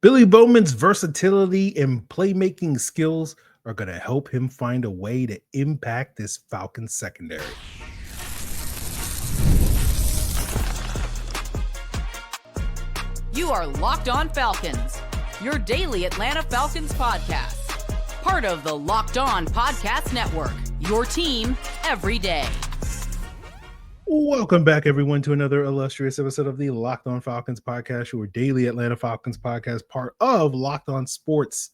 Billy Bowman's versatility and playmaking skills are going to help him find a way to impact this Falcons secondary. You are Locked On Falcons, your daily Atlanta Falcons podcast. Part of the Locked On Podcast Network, your team every day. Welcome back, everyone, to another illustrious episode of the Locked On Falcons podcast, your daily Atlanta Falcons podcast, part of Locked On Sports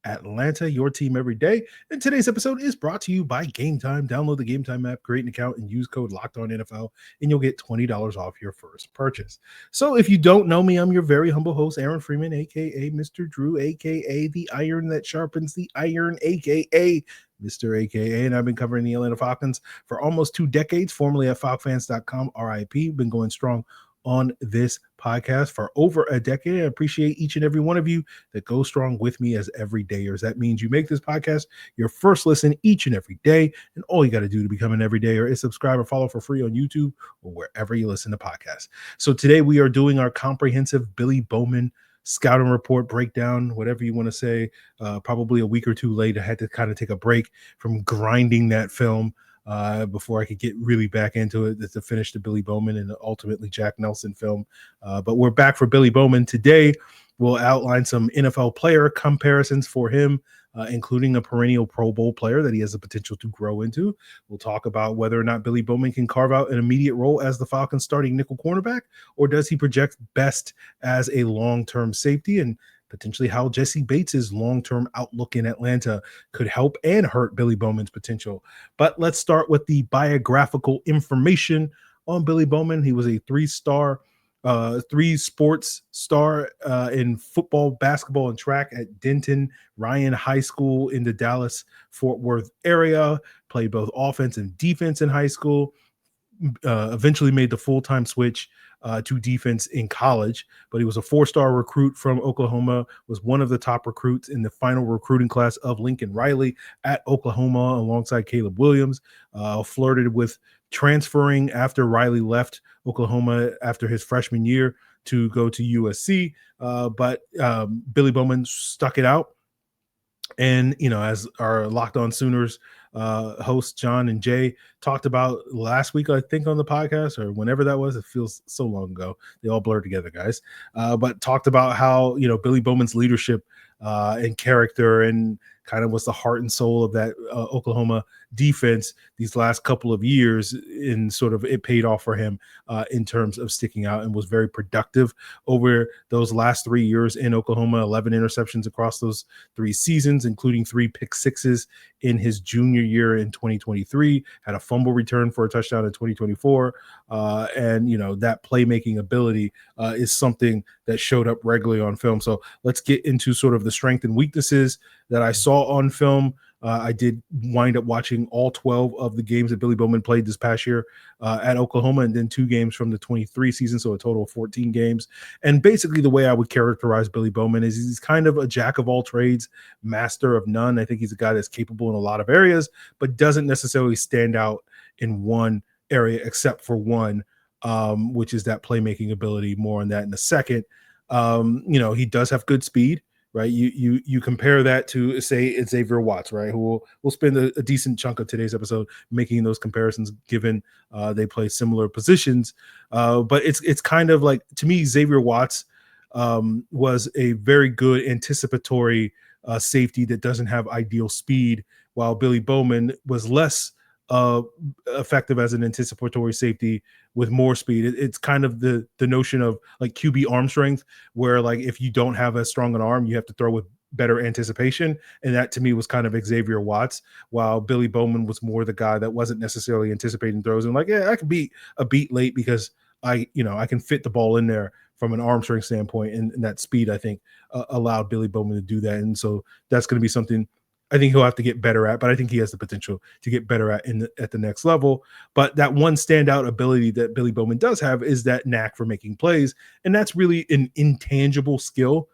Atlanta, your team every day. And today's episode is brought to you by Game Time. Download the Game Time app, create an account, and use code LOCKEDONNFL, and you'll get $20 off your first purchase. So if you don't know me, I'm your very humble host, Aaron Freeman, a.k.a. Mr. Drew, a.k.a. the iron that sharpens the iron, a.k.a. Mr. AKA, and I've been covering the Atlanta Falcons for almost 2 decades, formerly at FalcFans.com, RIP. Been going strong on this podcast for over a decade. I appreciate each and every one of you that go strong with me as everydayers. That means you make this podcast your first listen each and every day, and all you got to do to become an everydayer is subscribe or follow for free on YouTube or wherever you listen to podcasts. So today we are doing our comprehensive Billy Bowman scouting report breakdown, whatever you want to say. Probably a week or two late. I had to kind of take a break from grinding that film before I could get really back into it to finish the Billy Bowman and ultimately Jack Nelson film. But we're back for Billy Bowman today. We'll outline some NFL player comparisons for him, including a perennial Pro Bowl player that he has the potential to grow into. We'll talk about whether or not Billy Bowman can carve out an immediate role as the Falcons starting nickel cornerback, or does he project best as a long-term safety, and potentially how Jessie Bates's long-term outlook in Atlanta could help and hurt Billy Bowman's potential. But let's start with the biographical information on Billy Bowman. He was a three sports star in football, basketball, and track at Denton Ryan High School in the Dallas-Fort Worth area. Played both offense and defense in high school. Eventually made the full-time switch to defense in college, but he was a 4-star recruit from Oklahoma, was one of the top recruits in the final recruiting class of Lincoln Riley at Oklahoma alongside Caleb Williams. Flirted with transferring after Riley left Oklahoma after his freshman year to go to USC, but Billy Bowman stuck it out. And, as our Locked On Sooners hosts John and Jay talked about last week, I think on the podcast or whenever that was, it feels so long ago. They all blur together, guys. But talked about how, Billy Bowman's leadership and character and kind of was the heart and soul of that Oklahoma defense these last couple of years, and sort of it paid off for him in terms of sticking out, and was very productive over those last 3 years in Oklahoma. 11 interceptions across those 3 seasons, including 3 pick sixes in his junior year in 2023, had a fumble return for a touchdown in 2024. And, that playmaking ability is something that showed up regularly on film. So let's get into sort of the strength and weaknesses that I saw on film. I did wind up watching all 12 of the games that Billy Bowman played this past year at Oklahoma, and then 2 games from the 23 season, so a total of 14 games. And basically the way I would characterize Billy Bowman is he's kind of a jack of all trades, master of none. I think he's a guy that's capable in a lot of areas, but doesn't necessarily stand out in one area except for one, which is that playmaking ability. More on that in a second. He does have good speed. Right, you compare that to, say, Xavier Watts, right? Who will spend a decent chunk of today's episode making those comparisons, given they play similar positions. But it's kind of like, to me, Xavier Watts was a very good anticipatory safety that doesn't have ideal speed, while Billy Bowman was less effective as an anticipatory safety with more speed. It's kind of the notion of like QB arm strength, where like if you don't have as strong an arm, you have to throw with better anticipation. And that to me was kind of Xavier Watts, while Billy Bowman was more the guy that wasn't necessarily anticipating throws and like, yeah, I could be a beat late because I can fit the ball in there from an arm strength standpoint. And that speed, I think, allowed Billy Bowman to do that. And so that's going to be something I think he'll have to get better at, but I think he has the potential to get better at at the next level. But that one standout ability that Billy Bowman does have is that knack for making plays. And that's really an intangible skill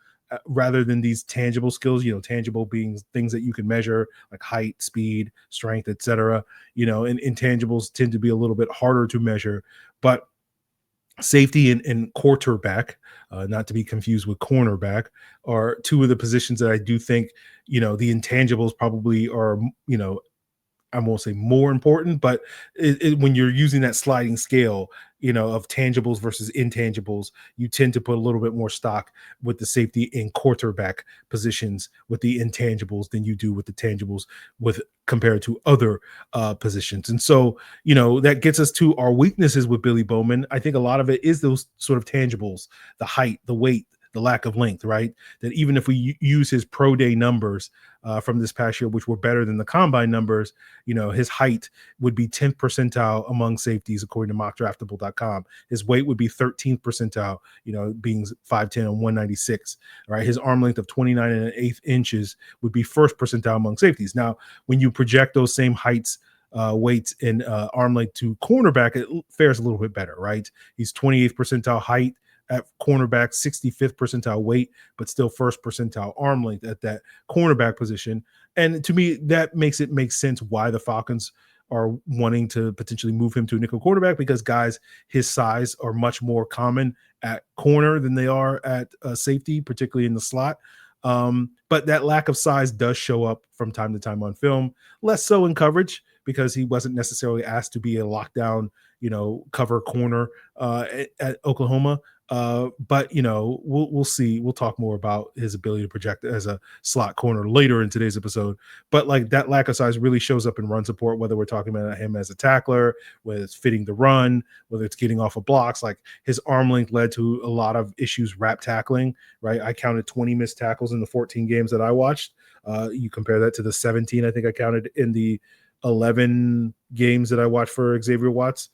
rather than these tangible skills, tangible being things that you can measure like height, speed, strength, etc. And intangibles tend to be a little bit harder to measure. But Safety and quarterback, not to be confused with cornerback, are two of the positions that I do think, the intangibles probably are, I won't say more important, but when you're using that sliding scale, of tangibles versus intangibles, you tend to put a little bit more stock with the safety and quarterback positions with the intangibles than you do with the tangibles with compared to other positions. And so, that gets us to our weaknesses with Billy Bowman. I think a lot of it is those sort of tangibles, the height, the weight, the lack of length, right? That even if we use his pro day numbers from this past year, which were better than the combine numbers, his height would be 10th percentile among safeties, according to mockdraftable.com. His weight would be 13th percentile, being 5'10" and 196, right? His arm length of 29 and an eighth inches would be first percentile among safeties. Now, when you project those same heights, weights, and arm length to cornerback, it fares a little bit better, right? He's 28th percentile height at cornerback, 65th percentile weight, but still first percentile arm length at that cornerback position. And to me, that makes it make sense why the Falcons are wanting to potentially move him to a nickel quarterback, because guys his size are much more common at corner than they are at safety, particularly in the slot. But that lack of size does show up from time to time on film, less so in coverage, because he wasn't necessarily asked to be a lockdown, cover corner at Oklahoma. But we'll see. We'll talk more about his ability to project as a slot corner later in today's episode. But like that lack of size really shows up in run support, whether we're talking about him as a tackler, whether it's fitting the run, whether it's getting off of blocks. Like his arm length led to a lot of issues wrap tackling, right? I counted 20 missed tackles in the 14 games that I watched. You compare that to the 17 I think I counted in the 11 games that I watched for Xavier Watts.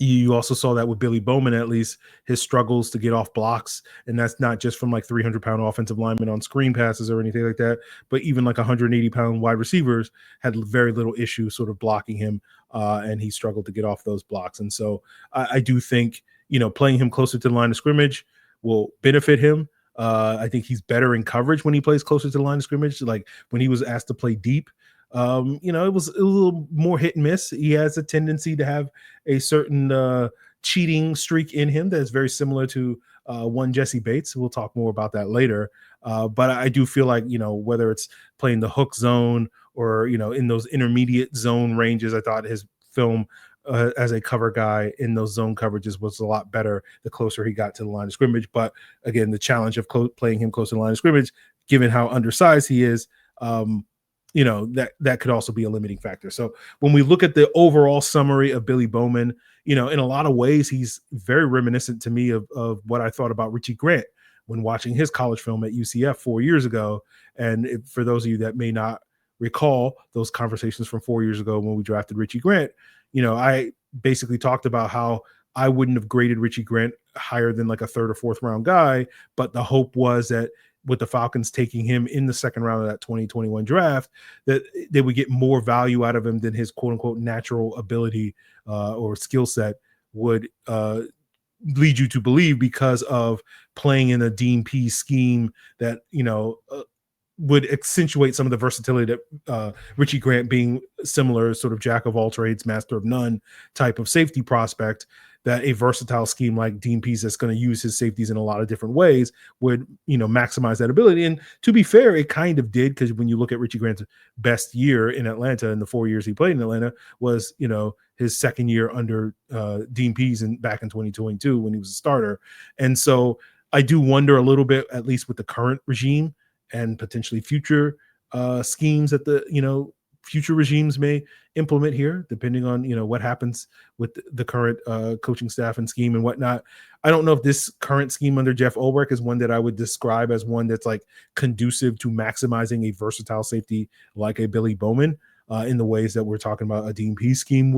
You also saw that with Billy Bowman, at least his struggles to get off blocks. And that's not just from like 300-pound offensive linemen on screen passes or anything like that, but even like 180-pound wide receivers had very little issue sort of blocking him. And he struggled to get off those blocks. And so I do think, playing him closer to the line of scrimmage will benefit him. I think he's better in coverage when he plays closer to the line of scrimmage. Like when he was asked to play deep, it was a little more hit and miss. He has a tendency to have a certain cheating streak in him that's very similar to one Jessie Bates. We'll talk more about that later. But I do feel like, whether it's playing the hook zone or, in those intermediate zone ranges, I thought his film as a cover guy in those zone coverages was a lot better the closer he got to the line of scrimmage. But again, the challenge of playing him close to the line of scrimmage, given how undersized he is, that could also be a limiting factor. So when we look at the overall summary of Billy Bowman, in a lot of ways, he's very reminiscent to me of what I thought about Richie Grant when watching his college film at UCF 4 years ago. And for those of you that may not recall those conversations from 4 years ago when we drafted Richie Grant, I basically talked about how I wouldn't have graded Richie Grant higher than like a third or fourth round guy. But the hope was that with the Falcons taking him in the second round of that 2021 draft, that they would get more value out of him than his quote unquote natural ability or skill set would lead you to believe, because of playing in a Dean P scheme that, would accentuate some of the versatility that Richie Grant, being similar sort of jack of all trades, master of none type of safety prospect, that a versatile scheme like Dean Pease that's going to use his safeties in a lot of different ways would, maximize that ability. And to be fair, it kind of did, because when you look at Richie Grant's best year in Atlanta in the 4 years he played in Atlanta was, his second year under Dean Pease back in 2022 when he was a starter. And so I do wonder a little bit, at least with the current regime and potentially future schemes that the, future regimes may implement here, depending on, what happens with the current coaching staff and scheme and whatnot. I don't know if this current scheme under Jeff Ulbrich is one that I would describe as one that's like conducive to maximizing a versatile safety like a Billy Bowman in the ways that we're talking about a Dean P scheme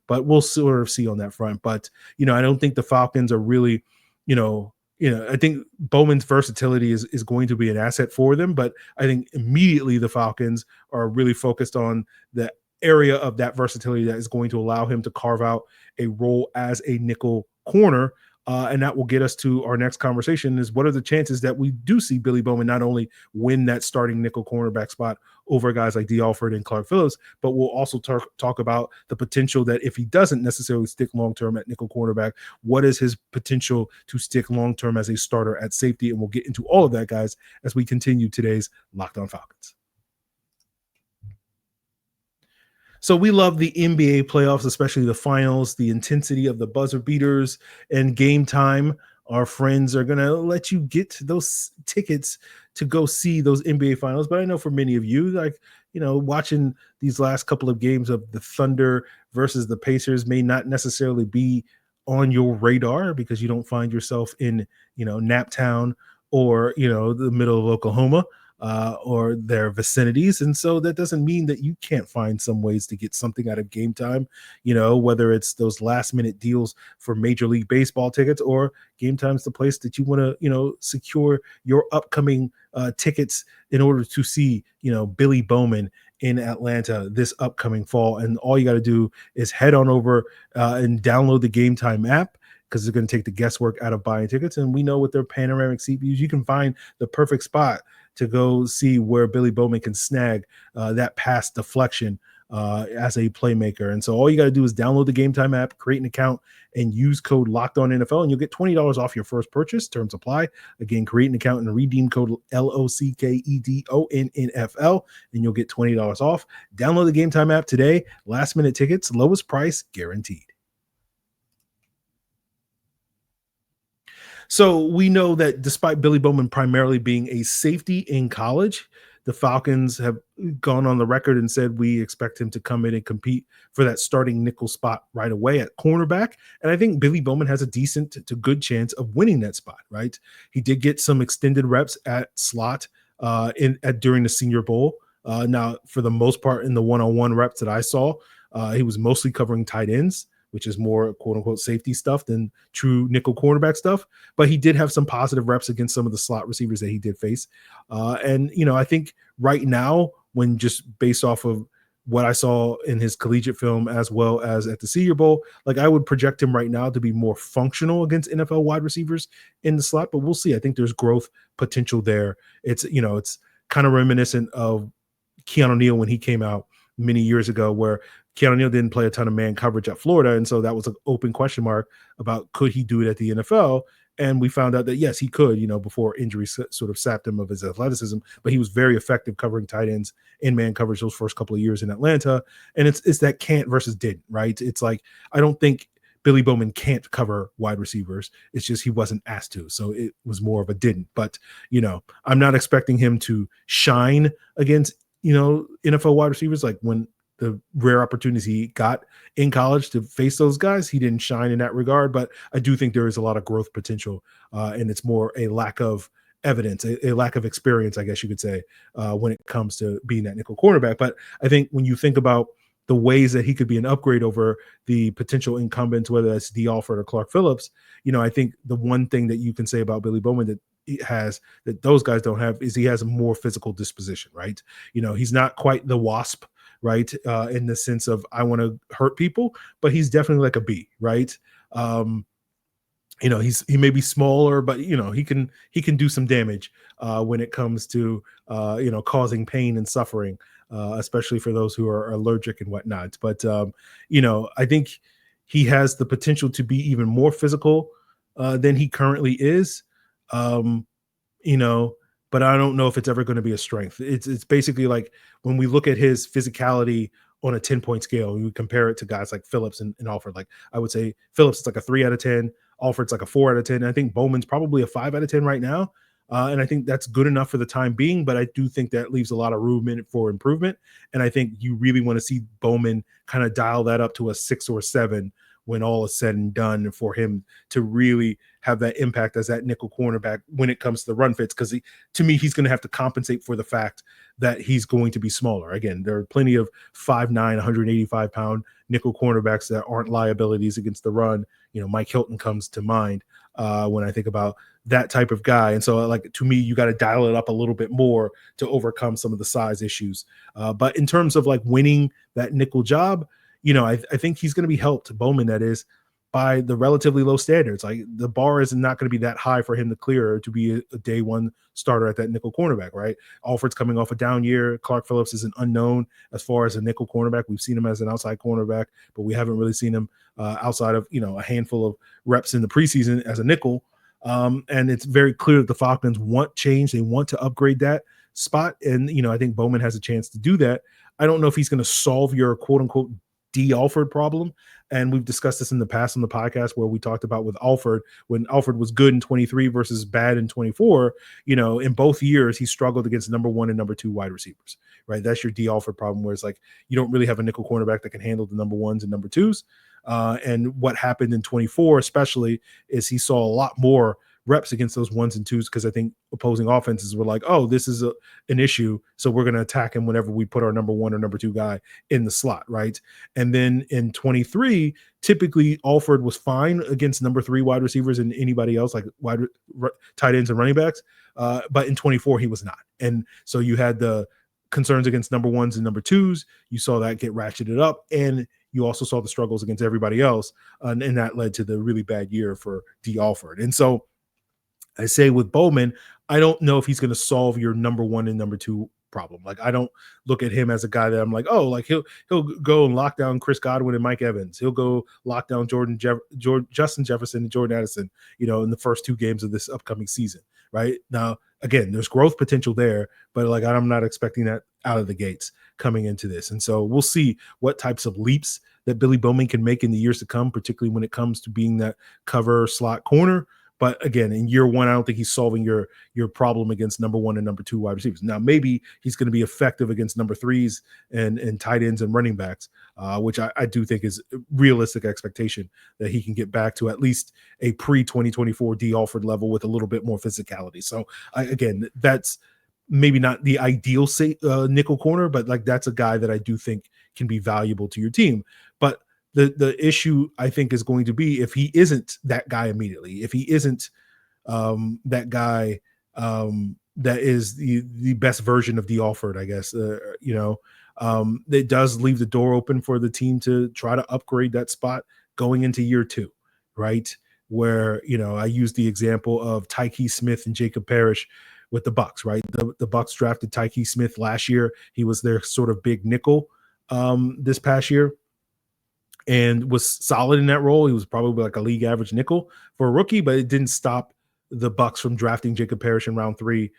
but we'll sort of see on that front. But, I don't think the Falcons are really, I think Bowman's versatility is going to be an asset for them, but I think immediately the Falcons are really focused on the area of that versatility that is going to allow him to carve out a role as a nickel corner And that will get us to our next conversation is what are the chances that we do see Billy Bowman not only win that starting nickel cornerback spot over guys like D. Alford and Clark Phillips, but we'll also talk about the potential that if he doesn't necessarily stick long-term at nickel cornerback, what is his potential to stick long-term as a starter at safety? And we'll get into all of that, guys, as we continue today's Locked On Falcons. So we love the NBA playoffs, especially the finals, the intensity of the buzzer beaters and game time. Our friends are going to let you get those tickets to go see those NBA finals. But I know for many of you, like, watching these last couple of games of the Thunder versus the Pacers may not necessarily be on your radar because you don't find yourself in, Naptown or, the middle of Oklahoma. Or their vicinities. And so that doesn't mean that you can't find some ways to get something out of game time, whether it's those last minute deals for Major League Baseball tickets or game time's the place that you want to, secure your upcoming tickets in order to see, Billy Bowman in Atlanta this upcoming fall. And all you got to do is head on over and download the Game Time app, because it's going to take the guesswork out of buying tickets. And we know with their panoramic seat views, you can find the perfect spot to go see where Billy Bowman can snag that pass deflection as a playmaker. And so all you got to do is download the Game Time app, create an account, and use code LOCKEDONNFL, and you'll get $20 off your first purchase. Terms apply. Again, create an account and redeem code LOCKEDONNFL, and you'll get $20 off. Download the Game Time app today. Last minute tickets, lowest price guaranteed. So we know that despite Billy Bowman primarily being a safety in college, the Falcons have gone on the record and said we expect him to come in and compete for that starting nickel spot right away at cornerback. And I think Billy Bowman has a decent to good chance of winning that spot, right? He did get some extended reps at slot during the Senior Bowl. Now, for the most part, in the one-on-one reps that I saw, he was mostly covering tight ends, which is more quote unquote safety stuff than true nickel cornerback stuff. But he did have some positive reps against some of the slot receivers that he did face. And I think right now, when just based off of what I saw in his collegiate film as well as at the Senior Bowl, like I would project him right now to be more functional against NFL wide receivers in the slot, but we'll see. I think there's growth potential there. It's kind of reminiscent of Keanu Neal when he came out many years ago, where Keanu Neal didn't play a ton of man coverage at Florida. And so that was an open question mark about could he do it at the NFL? And we found out that, yes, he could, before injury sort of sapped him of his athleticism, but he was very effective covering tight ends in man coverage those first couple of years in Atlanta. And it's that can't versus didn't, right? It's like, I don't think Billy Bowman can't cover wide receivers. It's just he wasn't asked to. So it was more of a didn't. But, I'm not expecting him to shine against, NFL wide receivers. Like when the rare opportunities he got in college to face those guys, he didn't shine in that regard. But I do think there is a lot of growth potential, and it's more a lack of evidence, a lack of experience, I guess you could say, when it comes to being that nickel cornerback. But I think when you think about the ways that he could be an upgrade over the potential incumbents, whether that's D. Alford or Clark Phillips, I think the one thing that you can say about Billy Bowman that he has that those guys don't have is he has a more physical disposition, right? He's not quite the wasp, right? In the sense of I want to hurt people, but he's definitely like a bee, right? He may be smaller, but he can do some damage when it comes to causing pain and suffering, especially for those who are allergic and whatnot. But I think he has the potential to be even more physical than he currently is. But I don't know if it's ever going to be a strength. It's basically like when we look at his physicality on a 10-point scale, we compare it to guys like Phillips and Alford. Like I would say Phillips is like a 3 out of 10. Alford's like a 4 out of 10. And I think Bowman's probably a 5 out of 10 right now. And I think that's good enough for the time being, but I do think that leaves a lot of room in it for improvement. And I think you really want to see Bowman kind of dial that up to a 6 or 7 when all is said and done, for him to really have that impact as that nickel cornerback when it comes to the run fits. Because to me, he's going to have to compensate for the fact that he's going to be smaller. Again, there are plenty of 5'9", 185-pound nickel cornerbacks that aren't liabilities against the run. Mike Hilton comes to mind when I think about that type of guy. And so, like, to me, you got to dial it up a little bit more to overcome some of the size issues. But in terms of like winning that nickel job, I think he's going to be helped, Bowman, that is, by the relatively low standards. Like the bar is not going to be that high for him to clear to be a day one starter at that nickel cornerback, right? Alford's coming off a down year. Clark Phillips is an unknown as far as a nickel cornerback. We've seen him as an outside cornerback, but we haven't really seen him outside of, a handful of reps in the preseason as a nickel. And it's very clear that the Falcons want change. They want to upgrade that spot. And, I think Bowman has a chance to do that. I don't know if he's going to solve your quote unquote D Alford problem. And we've discussed this in the past on the podcast where we talked about with Alford, when Alford was good in 23 versus bad in 24, in both years, he struggled against number 1 and number 2 wide receivers, right? That's your D Alford problem, where it's like, you don't really have a nickel cornerback that can handle the number 1s and number 2s. And what happened in 24, especially, is he saw a lot more reps against those 1s and 2s, because I think opposing offenses were like, oh, this is an issue, so we're going to attack him whenever we put our number 1 or number 2 guy in the slot, right? And then in 23, typically Alford was fine against number 3 wide receivers and anybody else, like tight ends and running backs, but in 24 he was not. And so you had the concerns against number 1s and number 2s. You saw that get ratcheted up, and you also saw the struggles against everybody else, and that led to the really bad year for D. Alford. And so I say with Bowman, I don't know if he's going to solve your number 1 and number 2 problem. Like, I don't look at him as a guy that I'm like, oh, like he'll go and lock down Chris Godwin and Mike Evans. He'll go lock down Justin Jefferson and Jordan Addison, in the first 2 games of this upcoming season, right? Now, again, there's growth potential there, but like I'm not expecting that out of the gates coming into this. And so we'll see what types of leaps that Billy Bowman can make in the years to come, particularly when it comes to being that cover slot corner. But again, in year 1, I don't think he's solving your problem against number 1 and number 2 wide receivers. Now, maybe he's going to be effective against number 3s and tight ends and running backs, which I do think is a realistic expectation, that he can get back to at least a pre-2024 D. Alford level with a little bit more physicality. So again, that's maybe not the ideal nickel corner, but like that's a guy that I do think can be valuable to your team. But the issue, I think, is going to be if he isn't that guy immediately, if he isn't that guy that is the best version of D. Alford, I guess, it does leave the door open for the team to try to upgrade that spot going into year 2, right? Where, I use the example of Tyke Smith and Jacob Parrish with the Bucs, right? The Bucs drafted Tyke Smith last year. He was their sort of big nickel this past year, and was solid in that role. He was probably like a league average nickel for a rookie, but it didn't stop the Bucs from drafting Jacob Parrish in round 3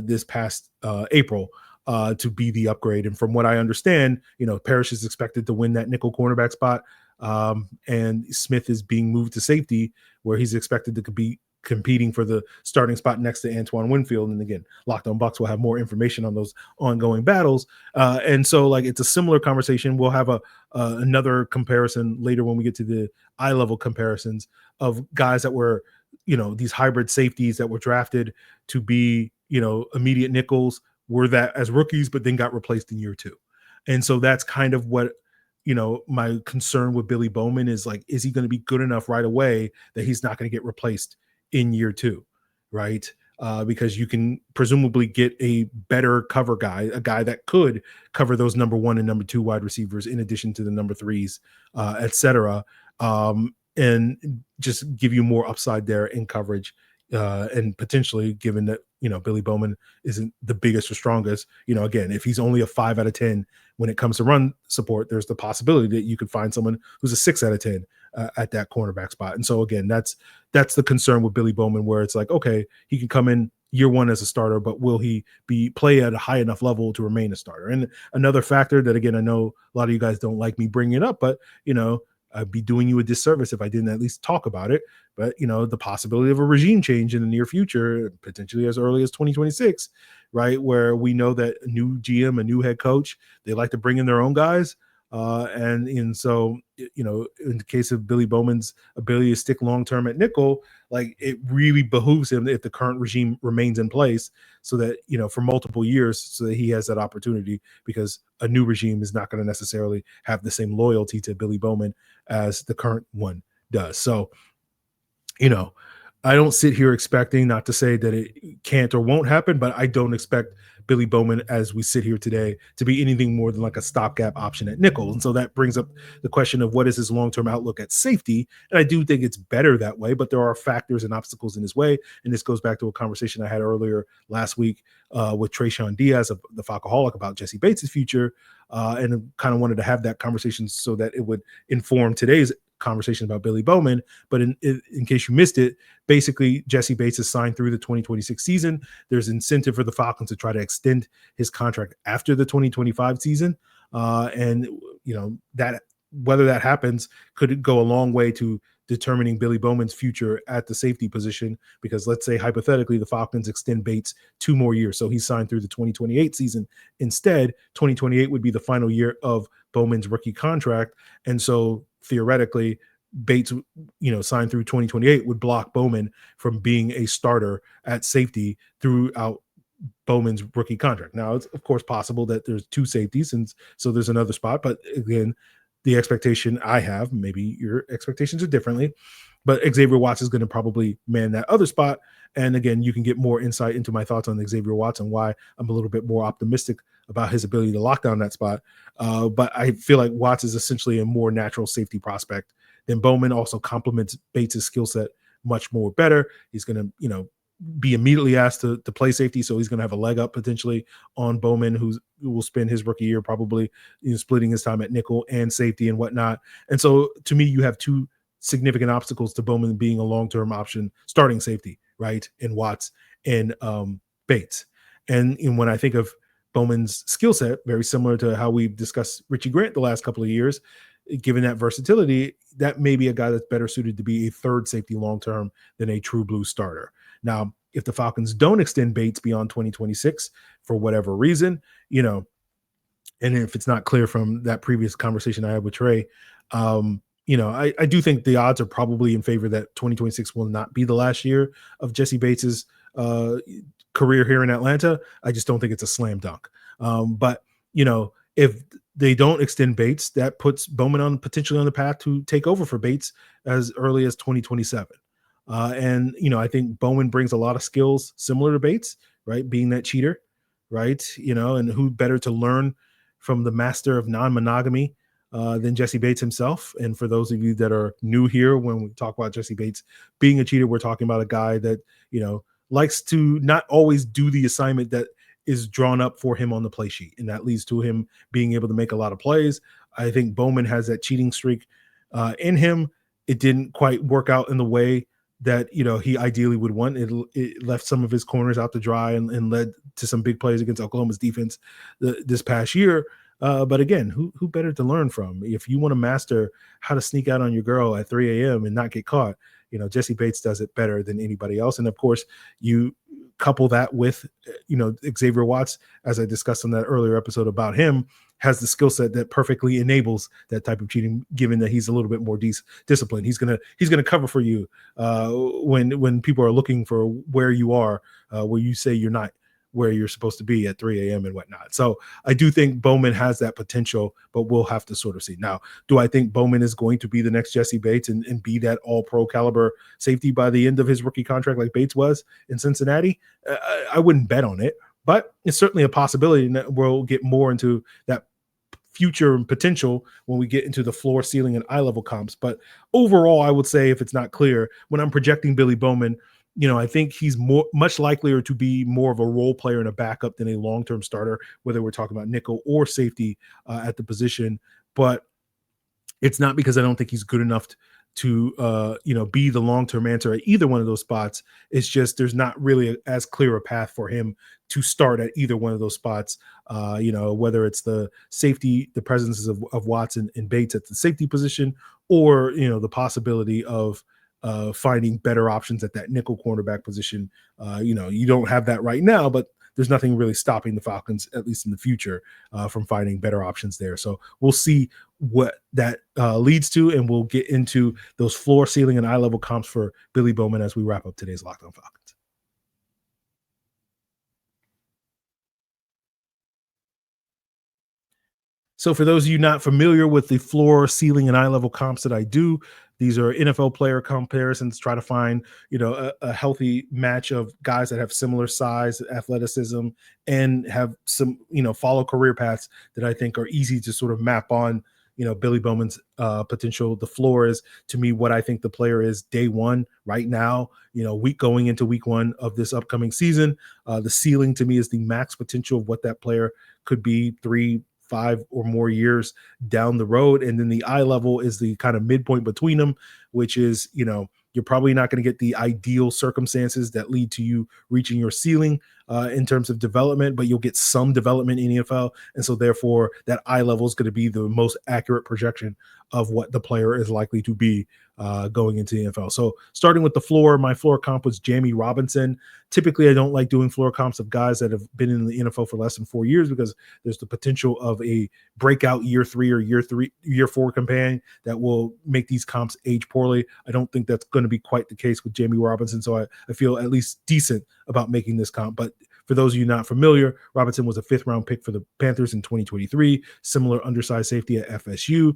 this past April to be the upgrade. And from what I understand, Parrish is expected to win that nickel cornerback spot, and Smith is being moved to safety, where he's expected to be competing for the starting spot next to Antoine Winfield. And again, Locked On Bucs will have more information on those ongoing battles. And so like, it's a similar conversation. We'll have another comparison later when we get to the eye level comparisons of guys that were, these hybrid safeties that were drafted to be, immediate nickels, were that as rookies, but then got replaced in year 2. And so that's kind of what, my concern with Billy Bowman is, like, is he going to be good enough right away that he's not going to get replaced in year 2, right? Because you can presumably get a better cover guy, a guy that could cover those number 1 and number 2 wide receivers in addition to the number 3s, et cetera, and just give you more upside there in coverage, and potentially, given that, Billy Bowman isn't the biggest or strongest, again, if he's only a 5 out of 10 when it comes to run support, there's the possibility that you could find someone who's a 6 out of 10 at that cornerback spot. And so again, that's the concern with Billy Bowman, where it's like, okay, he can come in year 1 as a starter, but will he play at a high enough level to remain a starter? And another factor that, again, I know a lot of you guys don't like me bringing it up, but I'd be doing you a disservice if I didn't at least talk about it. But, the possibility of a regime change in the near future, potentially as early as 2026, right? Where we know that a new GM, a new head coach, they like to bring in their own guys. And so, in the case of Billy Bowman's ability to stick long-term at nickel, like, it really behooves him if the current regime remains in place, so that, for multiple years, so that he has that opportunity, because a new regime is not going to necessarily have the same loyalty to Billy Bowman as the current one does. So, I don't sit here expecting, not to say that it can't or won't happen, but I don't expect Billy Bowman, as we sit here today, to be anything more than like a stopgap option at nickel. And so that brings up the question of what is his long-term outlook at safety. And I do think it's better that way, but there are factors and obstacles in his way. And this goes back to a conversation I had earlier last week with Trayshawn Diaz of the Falcoholic about Jessie Bates' future, and kind of wanted to have that conversation so that it would inform today's conversation about Billy Bowman. But in case you missed it, basically Jessie Bates is signed through the 2026 season. There's incentive for the Falcons to try to extend his contract after the 2025 season. And that whether that happens could go a long way to determining Billy Bowman's future at the safety position, because let's say hypothetically the Falcons extend Bates 2 more years. So he's signed through the 2028 season. Instead, 2028 would be the final year of Bowman's rookie contract. And so theoretically, Bates, signed through 2028 would block Bowman from being a starter at safety throughout Bowman's rookie contract. Now, it's of course possible that there's 2 safeties, and so there's another spot. But again, the expectation I have, maybe your expectations are differently, but Xavier Watts is going to probably man that other spot. And again, you can get more insight into my thoughts on Xavier Watts and why I'm a little bit more optimistic about his ability to lock down that spot. But I feel like Watts is essentially a more natural safety prospect than Bowman. Also complements Bates' skill set much more better. He's going to, be immediately asked to play safety, so he's going to have a leg up potentially on Bowman, who will spend his rookie year probably splitting his time at nickel and safety and whatnot. And so to me, you have 2 significant obstacles to Bowman being a long-term option, starting safety, right, in Watts and Bates. And when I think of Bowman's skill set, very similar to how we've discussed Richie Grant the last couple of years, given that versatility, that may be a guy that's better suited to be a third safety long-term than a true blue starter. Now, if the Falcons don't extend Bates beyond 2026 for whatever reason, and if it's not clear from that previous conversation I had with Trey, I do think the odds are probably in favor that 2026 will not be the last year of Jessie Bates's career here in Atlanta. I just don't think it's a slam dunk. But if they don't extend Bates, that puts Bowman potentially on the path to take over for Bates as early as 2027. And I think Bowman brings a lot of skills similar to Bates, right? Being that cheater, right? And who better to learn from the master of non-monogamy than Jessie Bates himself. And for those of you that are new here, when we talk about Jessie Bates being a cheater, we're talking about a guy that, likes to not always do the assignment that is drawn up for him on the play sheet. And that leads to him being able to make a lot of plays. I think Bowman has that cheating streak in him. It didn't quite work out in the way that he ideally would want. It left some of his corners out to dry and led to some big plays against Oklahoma's defense this past year. But again, who better to learn from? If you want to master how to sneak out on your girl at 3 a.m. and not get caught, Jessie Bates does it better than anybody else. And of course, you couple that with, Xavier Watts, as I discussed on that earlier episode about him, has the skill set that perfectly enables that type of cheating, given that he's a little bit more disciplined. He's gonna cover for you when people are looking for where you are, where you say you're not where you're supposed to be at 3 a.m. and whatnot. So I do think Bowman has that potential, but we'll have to sort of see. Now, do I think Bowman is going to be the next Jessie Bates and be that all-pro caliber safety by the end of his rookie contract like Bates was in Cincinnati? I wouldn't bet on it, but it's certainly a possibility, and we'll get more into that future and potential when we get into the floor, ceiling, and eye level comps. But overall, I would say, if it's not clear, when I'm projecting Billy Bowman, I think he's much likelier to be more of a role player and a backup than a long-term starter, whether we're talking about nickel or safety at the position. But it's not because I don't think he's good enough to be the long-term answer at either one of those spots. It's just there's not really as clear a path for him to start at either one of those spots. Whether it's the safety, the presences of Watson and Bates at the safety position, or the possibility of finding better options at that nickel cornerback position. You don't have that right now, but there's nothing really stopping the Falcons, at least in the future, from finding better options there. So we'll see what that leads to, and we'll get into those floor, ceiling, and eye level comps for Billy Bowman as we wrap up today's Locked On Falcons. So for those of you not familiar with the floor, ceiling, and eye level comps that I do, these are NFL player comparisons. Try to find, a healthy match of guys that have similar size, athleticism, and have some, follow career paths that I think are easy to sort of map on. Billy Bowman's potential. The floor is, to me, what I think the player is day one right now, week going into week one of this upcoming season. The ceiling to me is the max potential of what that player could be 3-5 or more years down the road. And then the eye level is the kind of midpoint between them, which is, you're probably not going to get the ideal circumstances that lead to you reaching your ceiling in terms of development, but you'll get some development in the NFL. And so therefore that eye level is going to be the most accurate projection of what the player is likely to be going into the NFL. So starting with the floor, my floor comp was Jamie Robinson. Typically, I don't like doing floor comps of guys that have been in the NFL for less than 4 years because there's the potential of a breakout year 3 or year 4 campaign that will make these comps age poorly. I don't think that's going to be quite the case with Jamie Robinson. So I feel at least decent about making this comp. But for those of you not familiar, Robinson was a 5th round pick for the Panthers in 2023, similar undersized safety at FSU,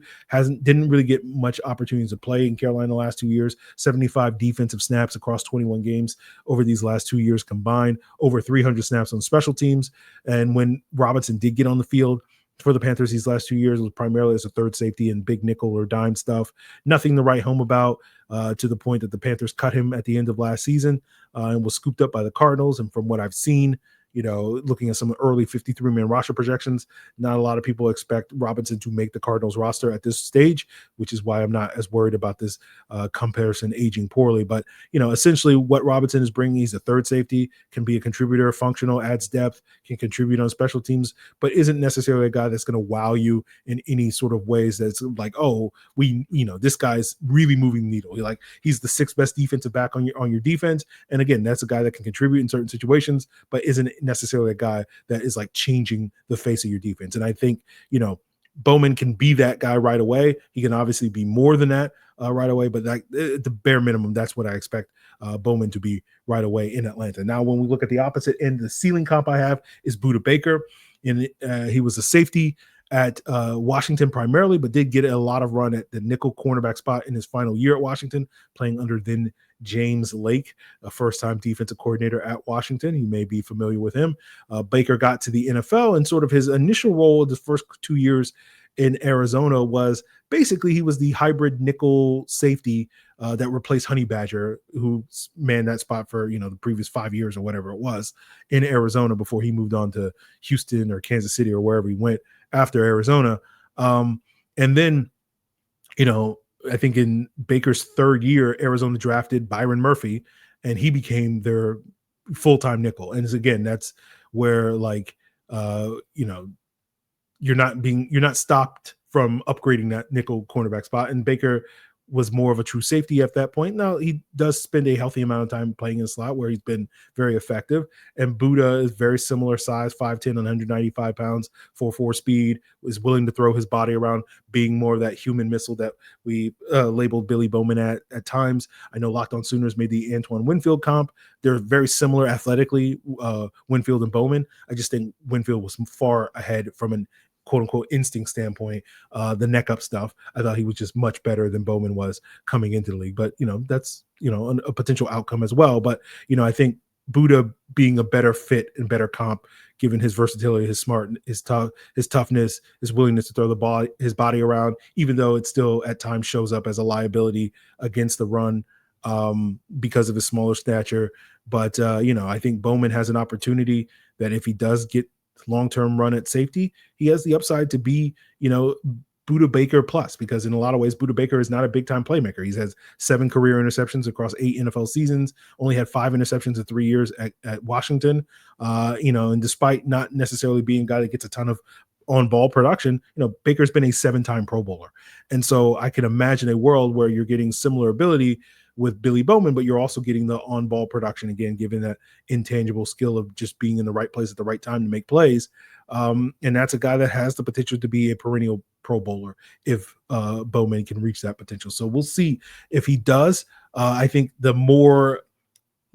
didn't really get much opportunities to play in Carolina the last 2 years, 75 defensive snaps across 21 games over these last 2 years combined, over 300 snaps on special teams. And when Robinson did get on the field for the Panthers these last 2 years, it was primarily as a third safety and big nickel or dime stuff. Nothing to write home about, to the point that the Panthers cut him at the end of last season and was scooped up by the Cardinals. And from what I've seen, looking at some early 53-man roster projections, not a lot of people expect Robinson to make the Cardinals roster at this stage, which is why I'm not as worried about this comparison aging poorly. But, essentially what Robinson is bringing, he's a third safety, can be a contributor, functional, adds depth, can contribute on special teams, but isn't necessarily a guy that's going to wow you in any sort of ways that's like, oh, this guy's really moving the needle. He's the 6th best defensive back on your defense. And again, that's a guy that can contribute in certain situations, but isn't necessarily a guy that is like changing the face of your defense. And I think, Bowman can be that guy right away. He can obviously be more than that right away, but at the bare minimum, that's what I expect Bowman to be right away in Atlanta. Now, when we look at the opposite end, the ceiling comp I have is Budda Baker. And he was a safety at Washington primarily, but did get a lot of run at the nickel cornerback spot in his final year at Washington, playing under then James Lake, a first-time defensive coordinator at Washington. You may be familiar with him. Baker got to the NFL, and sort of his initial role the first 2 years in Arizona was basically he was the hybrid nickel safety that replaced Honey Badger, who manned that spot for the previous 5 years or whatever it was in Arizona before he moved on to Houston or Kansas City or wherever he went after Arizona. And then, I think in Baker's 3rd year, Arizona drafted Byron Murphy, and he became their full-time nickel. And again, that's where you're not stopped from upgrading that nickel cornerback spot. And Baker was more of a true safety at that point. Now he does spend a healthy amount of time playing in the slot where he's been very effective. And Budda is very similar size, 5'10", 195 pounds, 4.4 speed, is willing to throw his body around, being more of that human missile that we labeled Billy Bowman at times. I know Locked On Sooners made the Antoine Winfield comp. They're very similar athletically, Winfield and Bowman. I just think Winfield was far ahead from an quote unquote instinct standpoint. The neck up stuff, I thought he was just much better than Bowman was coming into the league, but that's a potential outcome as well. But I think Budda being a better fit and better comp, given his versatility, his smart, his toughness, his willingness to throw his body around, even though it still at times shows up as a liability against the run because of his smaller stature. But I think Bowman has an opportunity that if he does get long-term run at safety, he has the upside to be, Budda Baker plus, because in a lot of ways, Budda Baker is not a big-time playmaker. He has 7 career interceptions across 8 NFL seasons, only had 5 interceptions in 3 years at Washington. And despite not necessarily being a guy that gets a ton of on-ball production, Baker's been a 7-time Pro Bowler. And so I can imagine a world where you're getting similar ability with Billy Bowman, but you're also getting the on-ball production, again, given that intangible skill of just being in the right place at the right time to make plays. And that's a guy that has the potential to be a perennial Pro Bowler if Bowman can reach that potential. So we'll see if he does. I think the more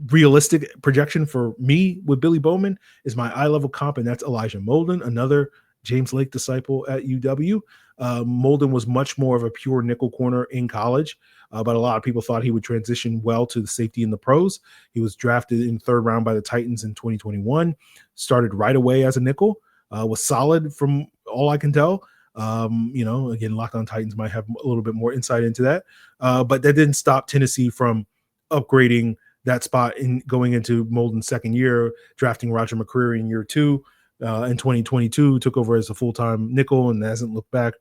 realistic projection for me with Billy Bowman is my eye level comp, and that's Elijah Molden, another James Lake disciple at UW. Molden was much more of a pure nickel corner in college, but a lot of people thought he would transition well to the safety in the pros. He was drafted in third round by the Titans in 2021, started right away as a nickel, was solid from all I can tell. Again, Locked On Titans might have a little bit more insight into that, but that didn't stop Tennessee from upgrading that spot in going into Molden's second year, drafting Roger McCreary in year 2. In 2022, took over as a full-time nickel and hasn't looked back.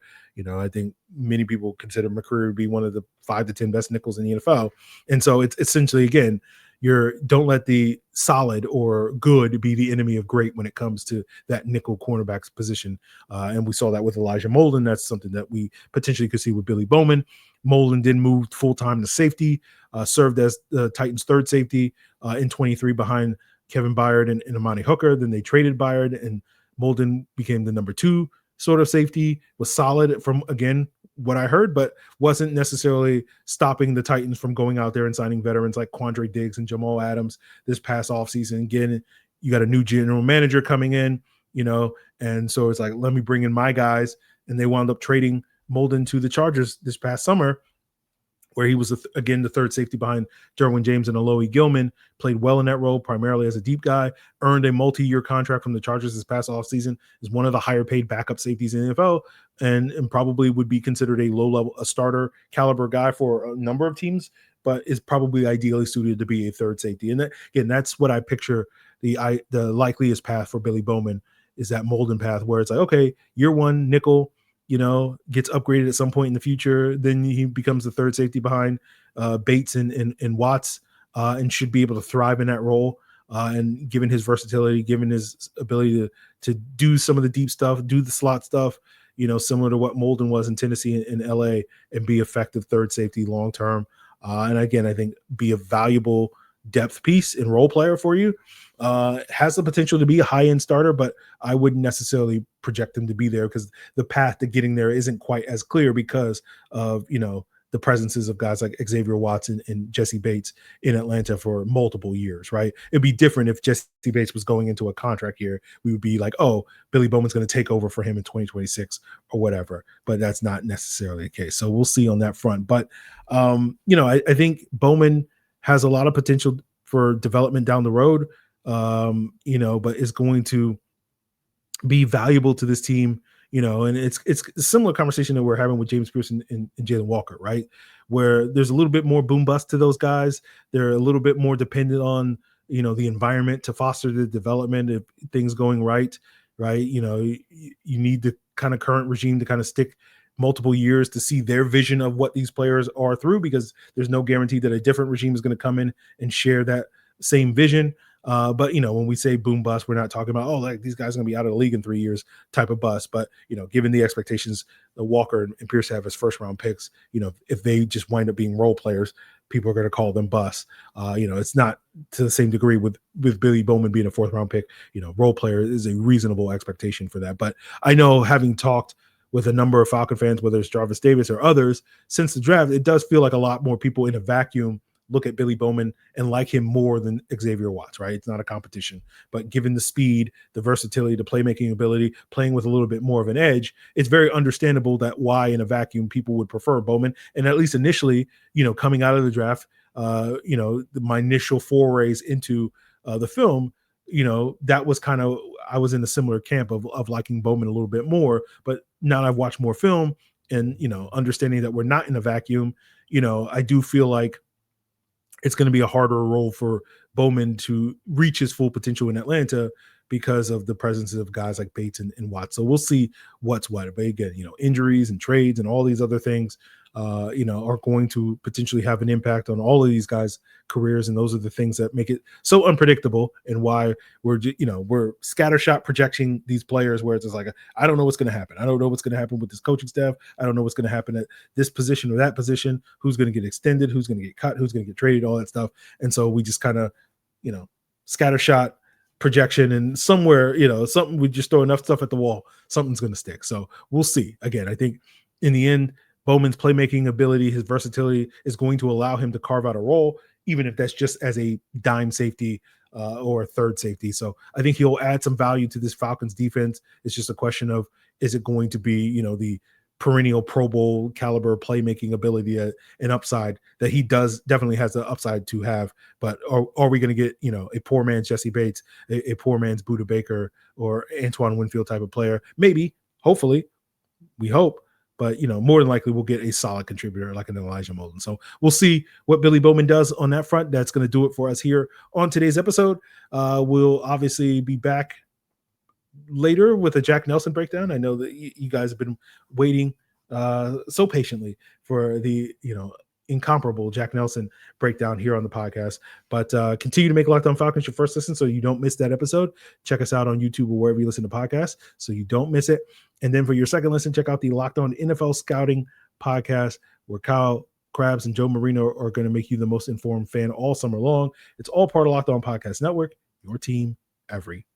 I think many people consider McCreary to be one of the 5 to 10 best nickels in the NFL. And so it's essentially, again, don't let the solid or good be the enemy of great when it comes to that nickel cornerback's position. And we saw that with Elijah Molden. That's something that we potentially could see with Billy Bowman. Molden then moved full-time to safety, served as the Titans' third safety in 23 behind Kevin Byard and Amani Hooker. Then they traded Byard, and Molden became the number 2 sort of safety, was solid from, again, what I heard, but wasn't necessarily stopping the Titans from going out there and signing veterans like Quandre Diggs and Jamal Adams this past offseason. Again, you got a new general manager coming in, and so it's like, let me bring in my guys. And they wound up trading Molden to the Chargers this past summer, where he was, again, the third safety behind Derwin James and Alohi Gilman, played well in that role, primarily as a deep guy, earned a multi-year contract from the Chargers this past offseason, is one of the higher-paid backup safeties in the NFL, and probably would be considered a starter caliber guy for a number of teams, but is probably ideally suited to be a third safety. And that's what I picture the likeliest path for Billy Bowman, is that Molden path, where it's like, okay, year 1, nickel, gets upgraded at some point in the future. Then he becomes the third safety behind Bates and Watts, and should be able to thrive in that role. And given his versatility, given his ability to do some of the deep stuff, do the slot stuff, similar to what Molden was in Tennessee and LA, and be effective third safety long term. And again, I think be a valuable depth piece and role player for you. Has the potential to be a high-end starter, but I wouldn't necessarily project him to be there, because the path to getting there isn't quite as clear because of, the presences of guys like Xavier Watson and Jessie Bates in Atlanta for multiple years, right? It'd be different if Jessie Bates was going into a contract year. We would be like, oh, Billy Bowman's going to take over for him in 2026 or whatever, but that's not necessarily the case. So we'll see on that front. But, I think Bowman has a lot of potential for development down the road, but is going to be valuable to this team, and it's a similar conversation that we're having with James Pierce and Jalen Walker, right? Where there's a little bit more boom bust to those guys. They're a little bit more dependent on, the environment to foster the development of things going right? You need the kind of current regime to kind of stick multiple years to see their vision of what these players are through, because there's no guarantee that a different regime is going to come in and share that same vision. But when we say boom bust, we're not talking about, like these guys are going to be out of the league in 3 years type of bust. But, given the expectations that Walker and Pierce have as first round picks, if they just wind up being role players, people are going to call them busts. It's not to the same degree with Billy Bowman being a 4th round pick. Role player is a reasonable expectation for that. But I know, having talked with a number of Falcon fans, whether it's Jarvis Davis or others, since the draft, it does feel like a lot more people in a vacuum look at Billy Bowman and like him more than Xavier Watts, right? It's not a competition, but given the speed, the versatility, the playmaking ability, playing with a little bit more of an edge, it's very understandable that why in a vacuum people would prefer Bowman. And at least initially, coming out of the draft, my initial forays into the film, that was kind of, I was in a similar camp of liking Bowman a little bit more, but now I've watched more film and, understanding that we're not in a vacuum, I do feel like it's going to be a harder role for Bowman to reach his full potential in Atlanta because of the presence of guys like Bates and Watts. So we'll see what's what. But again, injuries and trades and all these other things, are going to potentially have an impact on all of these guys' careers. And those are the things that make it so unpredictable, and why we're scattershot projecting these players where it's just like, I don't know what's going to happen. I don't know what's going to happen with this coaching staff. I don't know what's going to happen at this position or that position, who's going to get extended, who's going to get cut, who's going to get traded, all that stuff. And so we just kind of, scattershot projection, and somewhere, something, we just throw enough stuff at the wall, something's going to stick. So we'll see. Again, I think in the end, Bowman's playmaking ability, his versatility is going to allow him to carve out a role, even if that's just as a dime safety, or a third safety. So I think he'll add some value to this Falcons defense. It's just a question of, is it going to be, the perennial Pro Bowl caliber playmaking ability, an upside that he definitely has the upside to have. But are we going to get, a poor man's Jessie Bates, a poor man's Budda Baker, or Antoine Winfield type of player? Maybe, hopefully, we hope. But, more than likely we'll get a solid contributor like an Elijah Molden. So we'll see what Billy Bowman does on that front. That's going to do it for us here on today's episode. We'll obviously be back later with a Jack Nelson breakdown. I know that you guys have been waiting so patiently for the incomparable Jack Nelson breakdown here on the podcast. But continue to make Locked On Falcons your first listen so you don't miss that episode. Check us out on YouTube or wherever you listen to podcasts so you don't miss it. And then for your second listen, check out the Locked On NFL Scouting podcast, where Kyle Krabs and Joe Marino are going to make you the most informed fan all summer long. It's all part of Locked On Podcast Network, your team every